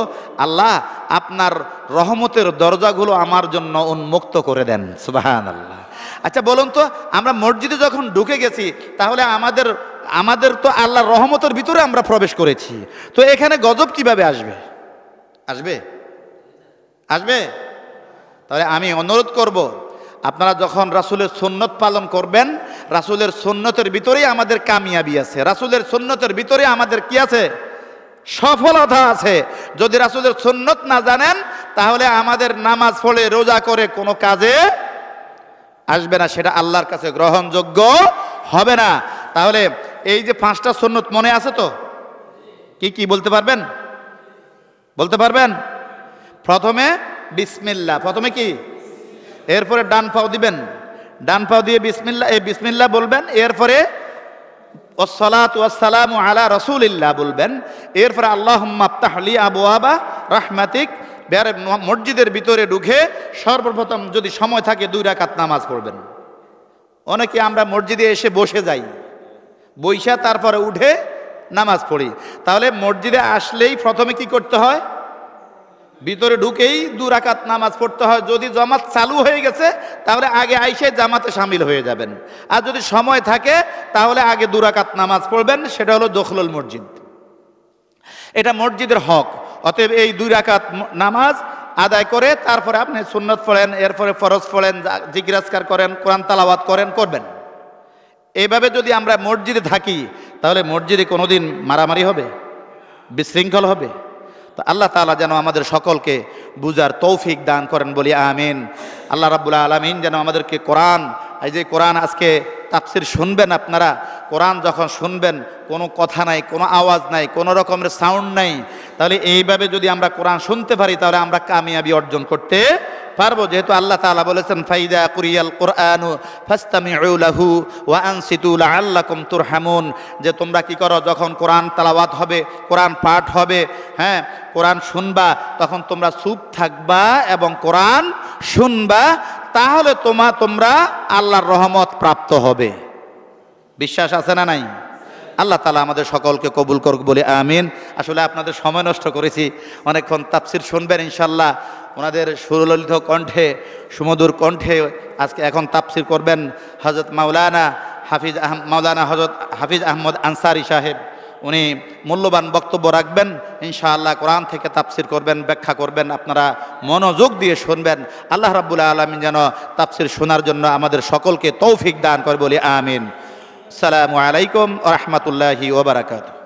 আল্লাহ আপনার রহমতের দরজাগুলো আমার জন্য উন্মুক্ত করে দেন। সুবহানাল্লাহ। আচ্ছা বলুন তো, আমরা মসজিদে যখন ঢুকে গেছি তাহলে আমাদের তো আল্লাহর রহমতের ভিতরে আমরা প্রবেশ করেছি, তো এখানে গজব কিভাবে আসবে? আসবে? তাহলে আমি অনুরোধ করব, আপনারা যখন রাসূলের সুন্নত পালন করবেন, রাসূলের সুন্নতের ভিতরেই আমাদের কামিয়াবি আছে, রাসূলের সুন্নতের ভিতরে আমাদের কি আছে? সফলতা আছে। যদি রাসূলের সুন্নত না জানেন তাহলে আমাদের নামাজ পড়ে রোজা করে কোনো কাজে আসবে না, সেটা আল্লাহর কাছে গ্রহণযোগ্য হবে না। তাহলে এই যে 5টা সুন্নত মনে আছে তো? কি কি বলতে পারবেন? প্রথমে বিসমিল্লাহ, প্রথমে কি? এরপরে ডান পাও দিবেন, ডান পাও দিয়ে বিসমিল্লাহ বলবেন, এরপরে ওয়াসসালাতু ওয়াসসালামু আলা রাসূলিল্লাহ বলবেন, এরপরে আল্লাহুম্মা ফতাহলি আবওয়াবা রাহমাতিক। মসজিদের ভিতরে ঢুকে সর্বপ্রথম যদি সময় থাকে 2 রাকাত নামাজ পড়বেন। অনেকে আমরা মসজিদে এসে বসে যাই, বইসা তারপরে উঠে নামাজ পড়ি। তাহলে মসজিদে আসলেই প্রথমে কি করতে হয়? ভিতরে ঢুকেই 2 রাকাত নামাজ পড়তে হয়। যদি জামাত চালু হয়ে গেছে তাহলে আগে আইসে জামাতে শামিল হয়ে যাবেন, আর যদি সময় থাকে তাহলে আগে 2 রাকাত নামাজ পড়বেন। সেটা হলো দখলুল মসজিদ, এটা মসজিদের হক। অতএব এই 2 রাকাত নামাজ আদায় করে তারপরে আপনি সুন্নত পড়েন, এরপরে ফরজ পড়েন, জিকির আজকার করেন, কোরআন তেলাওয়াত করবেন। এইভাবে যদি আমরা মসজিদে থাকি তাহলে মসজিদে কোনোদিন মারামারি হবে, বিশৃঙ্খল হবে? তো আল্লাহ তাআলা যেন আমাদের সকলকে বুঝার তৌফিক দান করেন, বলি আমিন। আল্লাহ রাব্বুল আলামিন যেন আমাদেরকে কোরআন, এই যে কোরআন আজকে তাফসির শুনবেন আপনারা, কোরআন যখন শুনবেন কোনো কথা নাই, কোনো আওয়াজ নাই, কোনো রকমের সাউন্ড নাই, তাহলে এইভাবে যদি আমরা কোরআন শুনতে পারি তাহলে আমরা কামিয়াবি অর্জন করতে পারবো। যেহেতু আল্লাহ তাআলা বলেছেন ফাইদা কুরিয়াল কুরআনু ফাসতামিউ লাহু ওয়া আনসিতু লাআল্লাকুম তুরহামুন, যে তোমরা কি করো, যখন কোরআন তেলাওয়াত হবে, কোরআন পাঠ হবে, হ্যাঁ কোরআন শুনবা, তখন তোমরা চুপ থাকবা এবং কোরআন শুনবা, তাহলে তোমরা আল্লাহর রহমত প্রাপ্ত হবে। বিশ্বাস আছে না নাই? আল্লাহ তাআলা আমাদের সকলকে কবুল করুক, বলে আমিন। আসলে আপনাদের সময় নষ্ট করেছি, অনেকক্ষণ তাফসির শুনবেন ইনশাআল্লাহ। ওনাদের সুরললিত কণ্ঠে, সুমধুর কণ্ঠে আজকে এখন তাফসির করবেন হযরত মাওলানা হযরত হাফিজ আহমদ আনসারী সাহেব। উনি মূল্যবান বক্তব্য রাখবেন ইনশাআল্লাহ, কোরআন থেকে তাফসির করবেন, ব্যাখ্যা করবেন, আপনারা মনোযোগ দিয়ে শুনবেন। আল্লাহ রাব্বুল আলামিন যেন তাফসির শোনার জন্য আমাদের সকলকে তৌফিক দান করে, বলি আমিন। আসসালামু আলাইকুম ওয়া রাহমাতুল্লাহি ওয়া বারাকাতুহু।